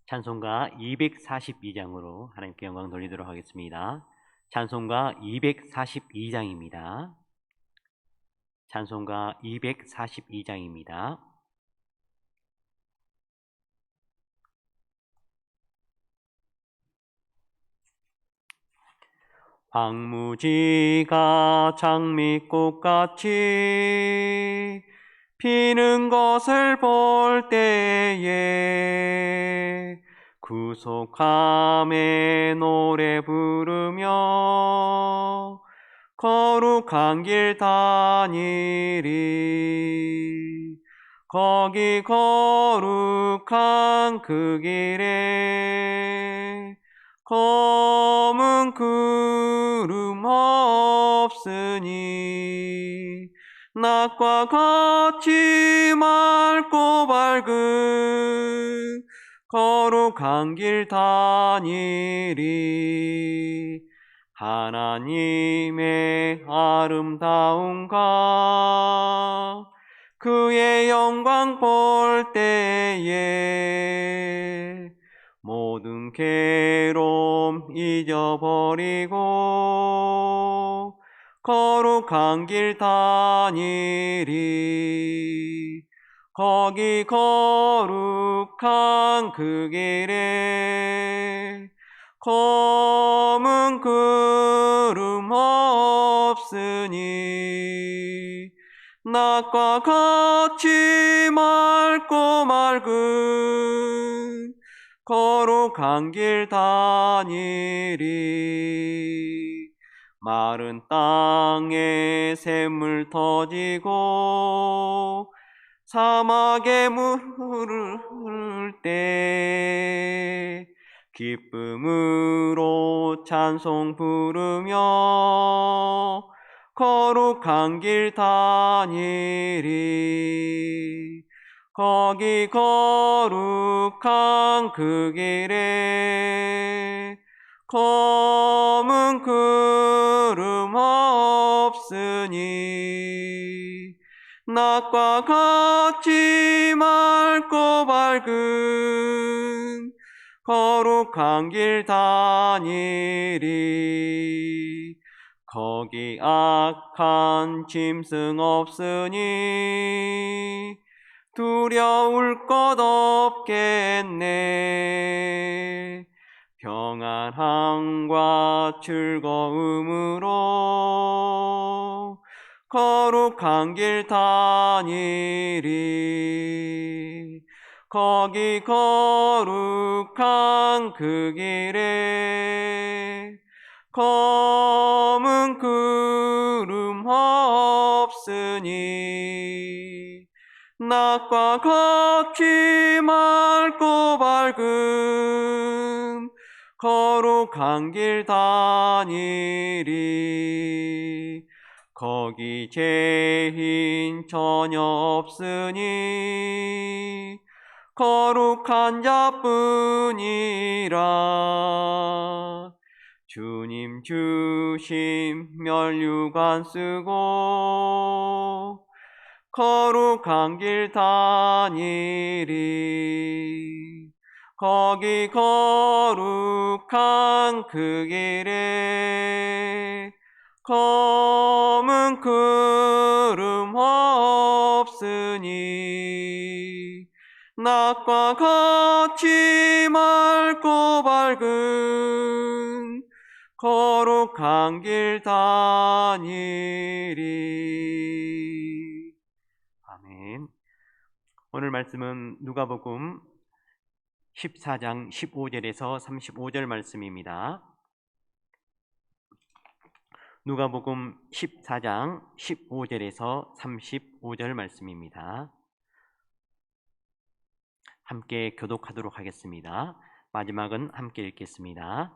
찬송가 242장으로 하나님께 영광 돌리도록 하겠습니다. 찬송가 242장입니다. 찬송가 242장입니다. 황무지가 장미꽃같이 피는 것을 볼 때에 구속함에 노래 부르며 거룩한 길 다니리. 거기 거룩한 그 길에 검은 구름 없으니 낮과 같이 맑고 밝은 거룩한 길 다니리. 하나님의 아름다움과 그의 영광 볼 때에 모든 괴로움 잊어버리고 거룩한 길 다니리. 거기 거룩한 그 길에 검은 구름 없으니 낮과 같이 맑고 맑은 거룩한 길 다니리. 마른 땅에 샘물 터지고 사막에 물을 흐를 때 기쁨으로 찬송 부르며 거룩한 길 다니리. 거기 거룩한 그 길에 검은 구름 없으니 낮과 같이 맑고 밝은 거룩한 길 다니리. 거기 악한 짐승 없으니 두려울 것 없겠네. 평안함과 즐거움으로 거룩한 길 다니리. 거기 거룩한 그 길에 검은 구름 없으니 낮과 같이 맑고 밝은 거룩한 길 다니리. 거기 죄인 전혀 없으니 거룩한 자뿐이라. 주님 주심 멸류관 쓰고 거룩한 길 다니리. 거기 거룩한 그 길에 검은 구름 없으니 낮과 같이 맑고 밝은 거룩한 길 다니리. 아멘. 오늘 말씀은 누가복음 14장 15절에서 35절 말씀입니다. 누가복음 14장 15절에서 35절 말씀입니다. 함께 교독하도록 하겠습니다. 마지막은 함께 읽겠습니다.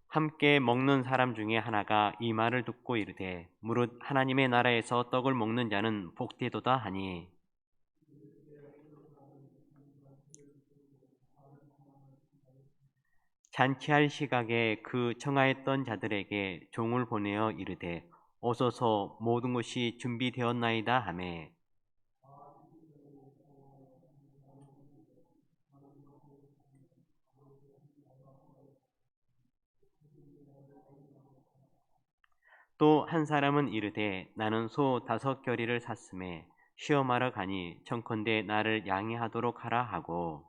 함께 먹는 사람 중에 하나가 이 말을 듣고 이르되 무릇 하나님의 나라에서 떡을 먹는 자는 복되도다 하니 잔치할 시각에 그 청하였던 자들에게 종을 보내어 이르되 오소서 모든 것이 준비되었나이다 하매 또 한 사람은 이르되 나는 소 5겨리를 샀음에 시험하러 가니 청컨대 나를 양해하도록 하라 하고,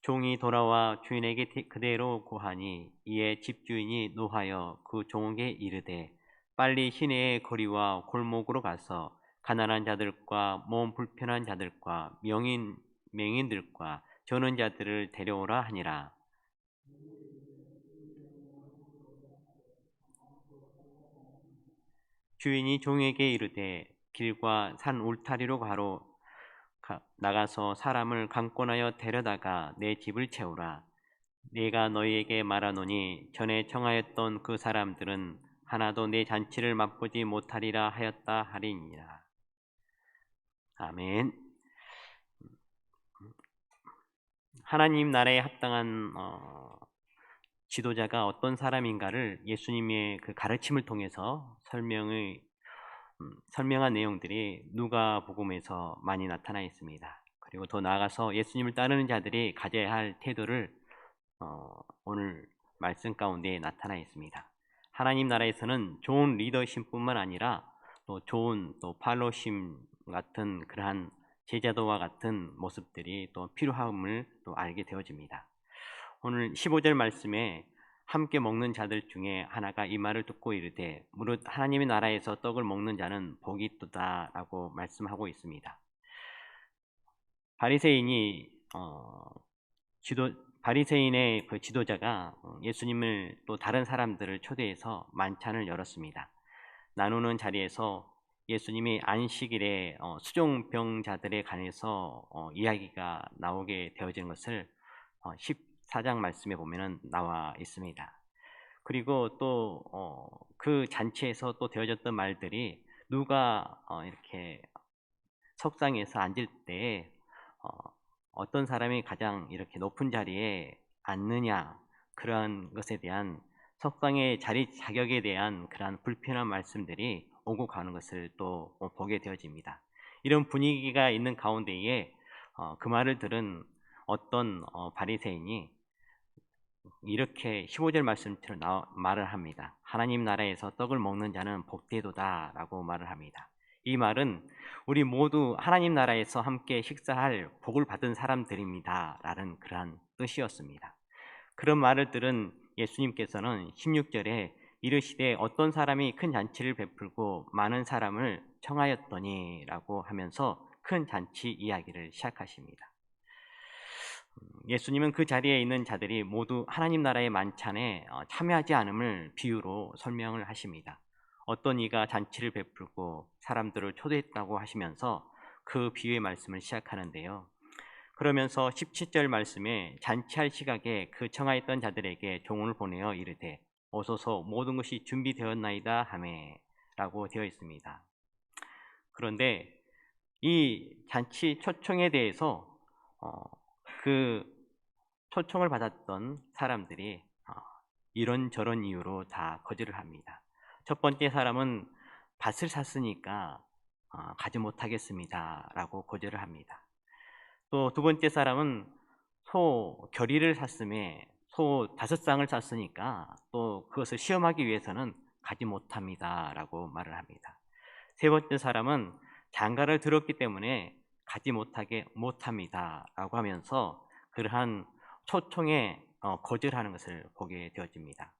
종이 돌아와 주인에게 그대로 고하니 이에 집주인이 노하여 그 종에게 이르되 빨리 시내의 거리와 골목으로 가서 가난한 자들과 몸 불편한 자들과 맹인들과 저는 자들을 데려오라 하니라. 주인이 종에게 이르되 길과 산 울타리로 나가서 사람을 강권하여 데려다가 내 집을 채우라. 내가 너희에게 말하노니 전에 청하였던 그 사람들은 하나도 내 잔치를 맛보지 못하리라 하였다 하리니라. 아멘. 하나님 나라에 합당한 지도자가 어떤 사람인가를 예수님의 그 가르침을 통해서 설명한 내용들이 누가복음에서 많이 나타나 있습니다. 그리고 더 나아가서 예수님을 따르는 자들이 가져야 할 태도를 오늘 말씀 가운데 나타나 있습니다. 하나님 나라에서는 좋은 리더십뿐만 아니라 또 좋은 또 팔로십 같은 그러한 제자도와 같은 모습들이 또 필요함을 또 알게 되어집니다. 오늘 15절 말씀에 함께 먹는 자들 중에 하나가 이 말을 듣고 이르되 무릇 하나님의 나라에서 떡을 먹는 자는 복이 있도다라고 말씀하고 있습니다. 바리새인의 그 지도자가 예수님을 또 다른 사람들을 초대해서 만찬을 열었습니다. 나누는 자리에서 예수님이 안식일에 수종병자들에 관해서 이야기가 나오게 되어진 것을 14장 말씀에 보면은 나와 있습니다. 그리고 또 그 잔치에서 또 되어졌던 말들이 누가 이렇게 석상에서 앉을 때 어떤 사람이 가장 이렇게 높은 자리에 앉느냐, 그러한 것에 대한 석상의 자리 자격에 대한 그러한 불편한 말씀들이 오고 가는 것을 또 보게 되어집니다. 이런 분위기가 있는 가운데에 그 말을 들은 어떤 바리새인이 이렇게 15절 말씀처럼 말을 합니다. 하나님 나라에서 떡을 먹는 자는 복되도다 라고 말을 합니다. 이 말은 우리 모두 하나님 나라에서 함께 식사할 복을 받은 사람들입니다 라는 그러한 뜻이었습니다. 그런 말을 들은 예수님께서는 16절에 이르시되 어떤 사람이 큰 잔치를 베풀고 많은 사람을 청하였더니 라고 하면서 큰 잔치 이야기를 시작하십니다. 예수님은 그 자리에 있는 자들이 모두 하나님 나라의 만찬에 참여하지 않음을 비유로 설명을 하십니다. 어떤 이가 잔치를 베풀고 사람들을 초대했다고 하시면서 그 비유의 말씀을 시작하는데요. 그러면서 17절 말씀에 잔치할 시각에 그 청하였던 자들에게 종을 보내어 이르되 오소서 모든 것이 준비되었나이다 하매 라고 되어 있습니다. 그런데 이 잔치 초청에 대해서 그 초청을 받았던 사람들이 이런저런 이유로 다 거절을 합니다. 첫 번째 사람은 밭을 샀으니까 가지 못하겠습니다 라고 거절을 합니다. 또 두 번째 사람은 소 겨리를 샀음에 소 5쌍을 샀으니까 또 그것을 시험하기 위해서는 가지 못합니다 라고 말을 합니다. 세 번째 사람은 장가를 들었기 때문에 가지 못합니다 라고 하면서 그러한 초청에 거절하는 것을 보게 되어집니다.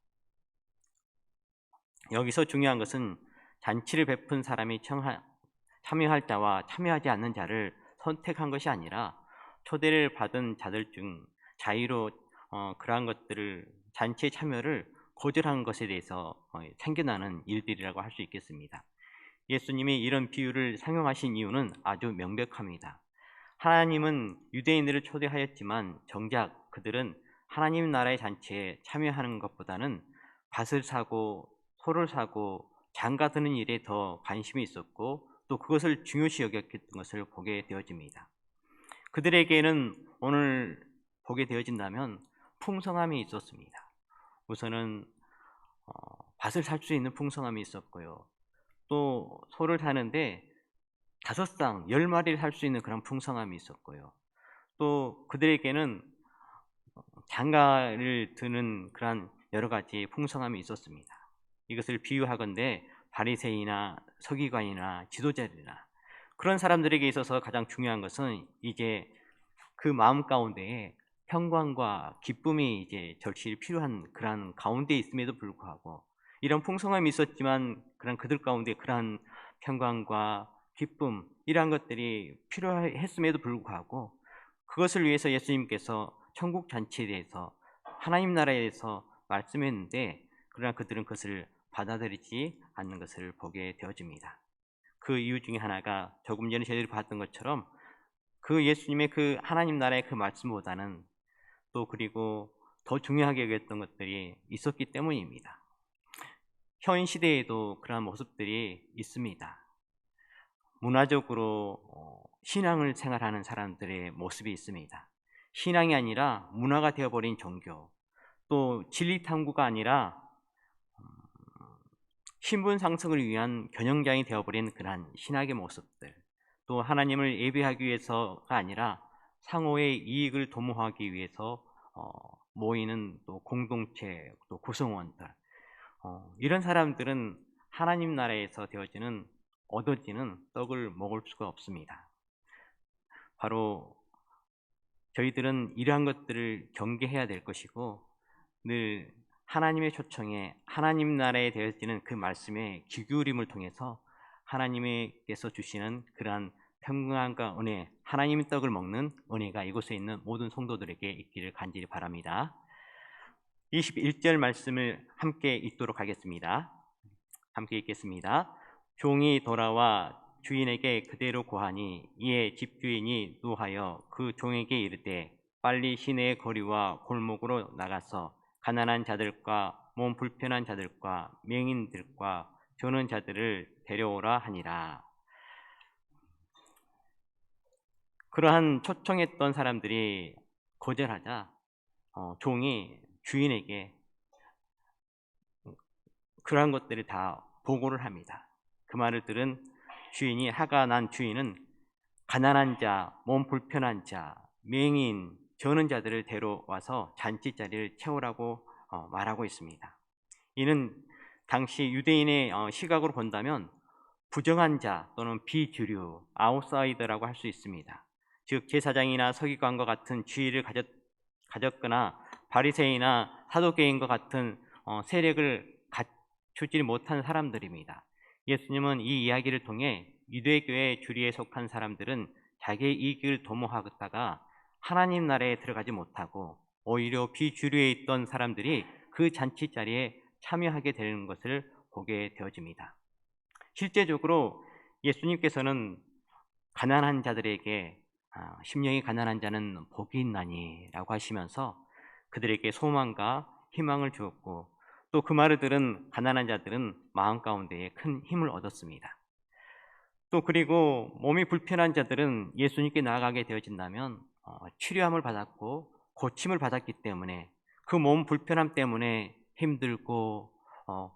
여기서 중요한 것은 잔치를 베푼 사람이 참여할 자와 참여하지 않는 자를 선택한 것이 아니라 초대를 받은 자들 중 자의로 그러한 것들을 잔치에 참여를 거절한 것에 대해서 생겨나는 일들이라고 할 수 있겠습니다. 예수님이 이런 비유를 상용하신 이유는 아주 명백합니다. 하나님은 유대인들을 초대하였지만 정작 그들은 하나님 나라의 잔치에 참여하는 것보다는 밭을 사고 소를 사고 장가 드는 일에 더 관심이 있었고 또 그것을 중요시 여겼던 것을 보게 되어집니다. 그들에게는 오늘 보게 되어진다면 풍성함이 있었습니다. 우선은 밭을 살 수 있는 풍성함이 있었고요. 또 소를 사는데 5쌍, 10마리를 살 수 있는 그런 풍성함이 있었고요. 또 그들에게는 장가를 드는 그러한 여러 가지 풍성함이 있었습니다. 이것을 비유하건대 바리새인이나 서기관이나 지도자들이나 그런 사람들에게 있어서 가장 중요한 것은 이제 그 마음 가운데에 평강과 기쁨이 이제 절실히 필요한 그러한 가운데 있음에도 불구하고 이런 풍성함이 있었지만 그런 그들 가운데 그러한 평강과 기쁨 이러한 것들이 필요했음에도 불구하고 그것을 위해서 예수님께서 천국 잔치에 대해서 하나님 나라에 대해서 말씀했는데 그러나 그들은 그것을 받아들이지 않는 것을 보게 되어집니다. 그 이유 중에 하나가 조금 전에 저희들이 봤던 것처럼 그 예수님의 그 하나님 나라의 그 말씀보다는 또 그리고 더 중요하게 여겼던 것들이 있었기 때문입니다. 현 시대에도 그러한 모습들이 있습니다. 문화적으로 신앙을 생활하는 사람들의 모습이 있습니다. 신앙이 아니라 문화가 되어버린 종교, 또 진리 탐구가 아니라 신분 상승을 위한 겨냥장이 되어버린 그러한 신학의 모습들, 또 하나님을 예배하기 위해서가 아니라 상호의 이익을 도모하기 위해서 모이는 또 공동체, 또 구성원들, 이런 사람들은 하나님 나라에서 얻어지는 떡을 먹을 수가 없습니다. 바로 저희들은 이러한 것들을 경계해야 될 것이고 늘 하나님의 초청에 하나님 나라에 되어지는 그 말씀의 귀 기울임을 통해서 하나님께서 주시는 그러한 평강과 은혜, 하나님의 떡을 먹는 은혜가 이곳에 있는 모든 성도들에게 있기를 간절히 바랍니다. 21절 말씀을 함께 읽도록 하겠습니다. 함께 읽겠습니다. 종이 돌아와 주인에게 그대로 고하니 이에 집주인이 노하여 그 종에게 이르되 빨리 시내의 거리와 골목으로 나가서 가난한 자들과 몸 불편한 자들과 맹인들과 저는 자들을 데려오라 하니라. 그러한 초청했던 사람들이 거절하자 종이 주인에게 그러한 것들을 다 보고를 합니다. 그 말을 들은 주인이 하가 난 주인은 가난한 자, 몸 불편한 자, 맹인, 저는 자들을 데려와서 잔치자리를 채우라고 말하고 있습니다. 이는 당시 유대인의 시각으로 본다면 부정한 자 또는 비주류, 아웃사이더라고 할 수 있습니다. 즉 제사장이나 서기관과 같은 지위를 가졌거나 바리새인이나 사도계인과 같은 세력을 갖추지 못한 사람들입니다. 예수님은 이 이야기를 통해 유대교의 주리에 속한 사람들은 자기의 이익을 도모하다가 하나님 나라에 들어가지 못하고 오히려 비주류에 있던 사람들이 그 잔치 자리에 참여하게 되는 것을 보게 되어집니다. 실제적으로 예수님께서는 가난한 자들에게 심령이 가난한 자는 복이 있나니 라고 하시면서 그들에게 소망과 희망을 주었고 또 그 말을 들은 가난한 자들은 마음 가운데에 큰 힘을 얻었습니다. 또 그리고 몸이 불편한 자들은 예수님께 나아가게 되어진다면 치료함을 받았고 고침을 받았기 때문에 그 몸 불편함 때문에 힘들고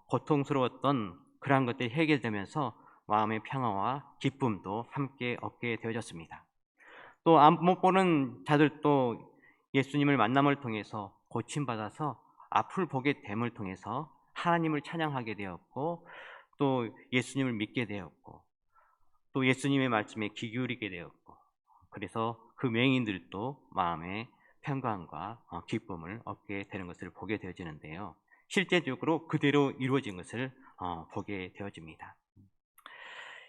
고통스러웠던 그러한 것들이 해결되면서 마음의 평화와 기쁨도 함께 얻게 되어졌습니다. 또 못 보는 자들도 예수님을 만남을 통해서 고침받아서 앞을 보게 됨을 통해서 하나님을 찬양하게 되었고 또 예수님을 믿게 되었고 또 예수님의 말씀에 귀 기울이게 되었고 그래서 그 맹인들도 마음의 평강과 기쁨을 얻게 되는 것을 보게 되어지는데요. 실제적으로 그대로 이루어진 것을 보게 되어집니다.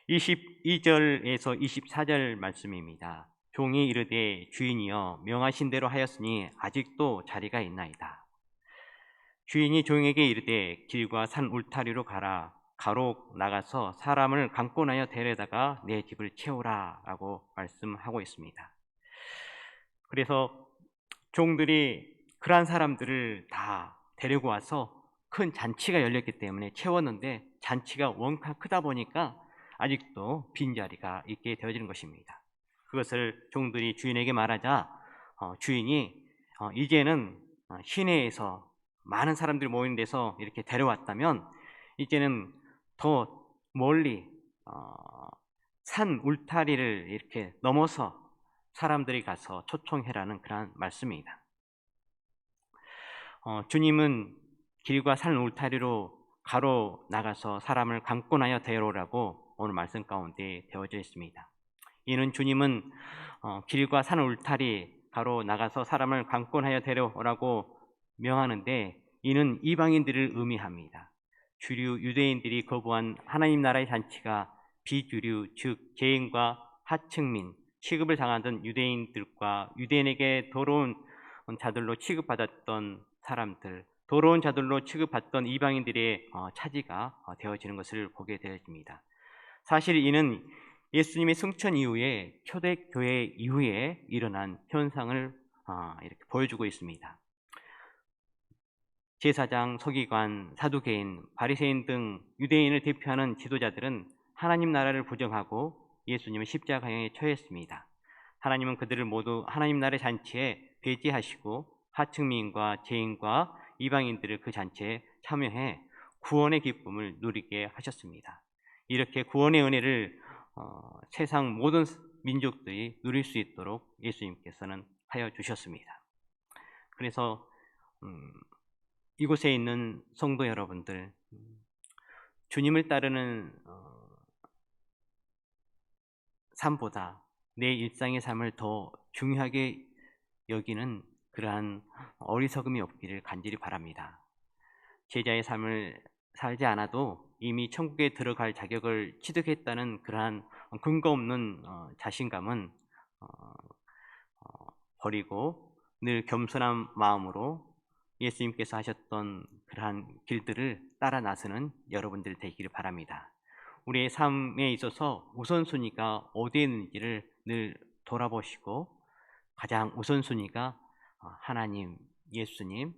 22절에서 24절 말씀입니다. 종이 이르되 주인이여 명하신 대로 하였으니 아직도 자리가 있나이다. 주인이 종에게 이르되 길과 산 울타리로 가라. 가로 나가서 사람을 강권하여 데려다가 내 집을 채우라 라고 말씀하고 있습니다. 그래서 종들이 그러한 사람들을 다 데리고 와서 큰 잔치가 열렸기 때문에 채웠는데 잔치가 원가 크다 보니까 아직도 빈자리가 있게 되어지는 것입니다. 그것을 종들이 주인에게 말하자 주인이 이제는 시내에서 많은 사람들이 모이는 데서 이렇게 데려왔다면 이제는 더 멀리 산 울타리를 이렇게 넘어서 사람들이 가서 초청해라는 그런 말씀입니다. 주님은 길과 산 울타리로 가로 나가서 사람을 강권하여 데려오라고 오늘 말씀 가운데 되어져 있습니다. 이는 주님은 길과 산 울타리 가로 나가서 사람을 강권하여 데려오라고 명하는데 이는 이방인들을 의미합니다. 주류 유대인들이 거부한 하나님 나라의 잔치가 비주류 즉 개인과 하층민 취급을 당하던 유대인들과 유대인에게 더러운 자들로 취급받았던 사람들, 더러운 자들로 취급받던 이방인들의 차지가 되어지는 것을 보게 되어집니다. 사실 이는 예수님의 승천 이후에 초대교회 이후에 일어난 현상을 이렇게 보여주고 있습니다. 제사장, 서기관, 사두개인, 바리새인 등 유대인을 대표하는 지도자들은 하나님 나라를 부정하고 예수님을 십자가에 처했습니다. 하나님은 그들을 모두 하나님 나라의 잔치에 배제하시고 하층민과 죄인과 이방인들을 그 잔치에 참여해 구원의 기쁨을 누리게 하셨습니다. 이렇게 구원의 은혜를 세상 모든 민족들이 누릴 수 있도록 예수님께서는 하여 주셨습니다. 그래서 이곳에 있는 성도 여러분들, 주님을 따르는 삶보다 내 일상의 삶을 더 중요하게 여기는 그러한 어리석음이 없기를 간절히 바랍니다. 제자의 삶을 살지 않아도 이미 천국에 들어갈 자격을 취득했다는 그러한 근거 없는 자신감은 버리고 늘 겸손한 마음으로 예수님께서 하셨던 그러한 길들을 따라 나서는 여러분들 되기를 바랍니다. 우리의 삶에 있어서 우선순위가 어디에 있는지를 늘 돌아보시고 가장 우선순위가 하나님, 예수님,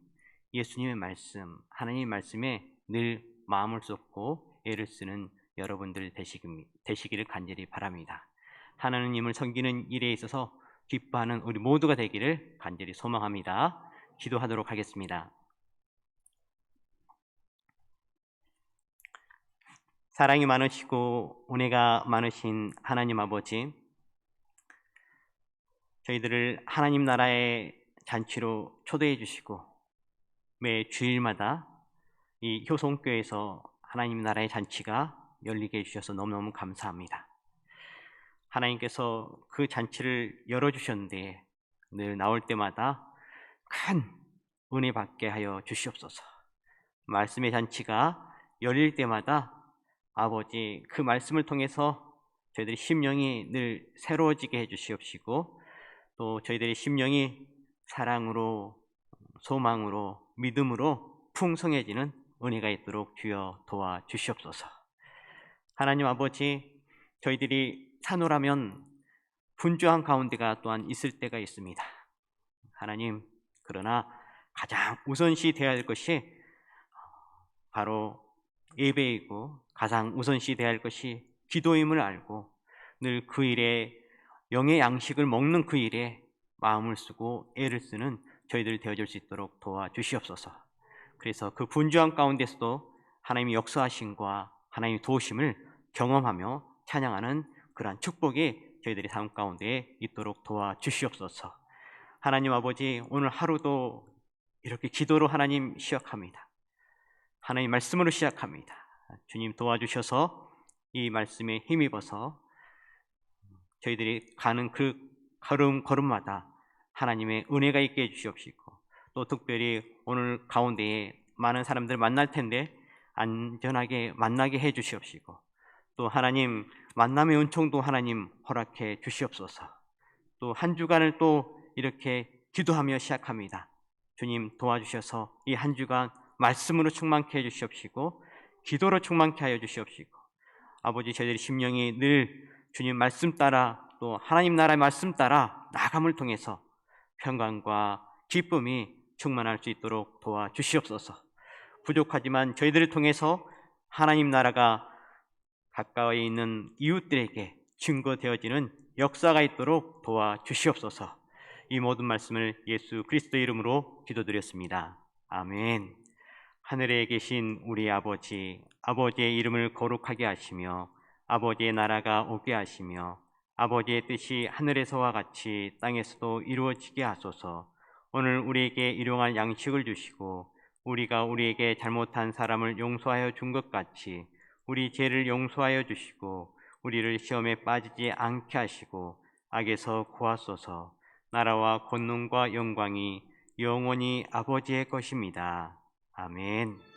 예수님의 말씀, 하나님의 말씀에 늘 마음을 쏟고 애를 쓰는 여러분들 되시기를 간절히 바랍니다. 하나님을 섬기는 일에 있어서 기뻐하는 우리 모두가 되기를 간절히 소망합니다. 기도하도록 하겠습니다. 사랑이 많으시고 은혜가 많으신 하나님 아버지, 저희들을 하나님 나라의 잔치로 초대해 주시고 매 주일마다 이 효성교회에서 하나님 나라의 잔치가 열리게 해주셔서 너무너무 감사합니다. 하나님께서 그 잔치를 열어주셨는데 늘 나올 때마다 큰 은혜 받게 하여 주시옵소서. 말씀의 잔치가 열릴 때마다 아버지 그 말씀을 통해서 저희들의 심령이 늘 새로워지게 해주시옵시고 또 저희들의 심령이 사랑으로 소망으로 믿음으로 풍성해지는 은혜가 있도록 주여 도와주시옵소서. 하나님 아버지, 저희들이 산후라면 분주한 가운데가 또한 있을 때가 있습니다. 하나님, 그러나 가장 우선시 되어야 할 것이 바로 예배이고 가장 우선시 되어야 할 것이 기도임을 알고 늘 그 일에 영의 양식을 먹는 그 일에 마음을 쓰고 애를 쓰는 저희들 되어줄 수 있도록 도와주시옵소서. 그래서 그 분주한 가운데서도 하나님의 역사하심과 하나님의 도우심을 경험하며 찬양하는 그러한 축복이 저희들의 삶 가운데 있도록 도와주시옵소서. 하나님 아버지, 오늘 하루도 이렇게 기도로 하나님 시작합니다. 하나님 말씀으로 시작합니다. 주님 도와주셔서 이 말씀에 힘입어서 저희들이 가는 그 걸음마다 하나님의 은혜가 있게 해주시옵시고 또 특별히 오늘 가운데에 많은 사람들 만날 텐데 안전하게 만나게 해주시옵시고 또 하나님 만남의 은총도 하나님 허락해 주시옵소서. 또 한 주간을 또 이렇게 기도하며 시작합니다. 주님 도와주셔서 이 한 주간 말씀으로 충만케 해주시옵시고 기도로 충만케 하여 주시옵시고 아버지 저희들의 심령이 늘 주님 말씀 따라 또 하나님 나라의 말씀 따라 나감을 통해서 평강과 기쁨이 충만할 수 있도록 도와주시옵소서. 부족하지만 저희들을 통해서 하나님 나라가 가까이 있는 이웃들에게 증거되어지는 역사가 있도록 도와주시옵소서. 이 모든 말씀을 예수 그리스도의 이름으로 기도드렸습니다. 아멘. 하늘에 계신 우리 아버지, 아버지의 이름을 거룩하게 하시며 아버지의 나라가 오게 하시며 아버지의 뜻이 하늘에서와 같이 땅에서도 이루어지게 하소서. 오늘 우리에게 일용할 양식을 주시고 우리가 우리에게 잘못한 사람을 용서하여 준 것 같이 우리 죄를 용서하여 주시고 우리를 시험에 빠지지 않게 하시고 악에서 구하소서. 나라와 권능과 영광이 영원히 아버지의 것입니다. 아멘.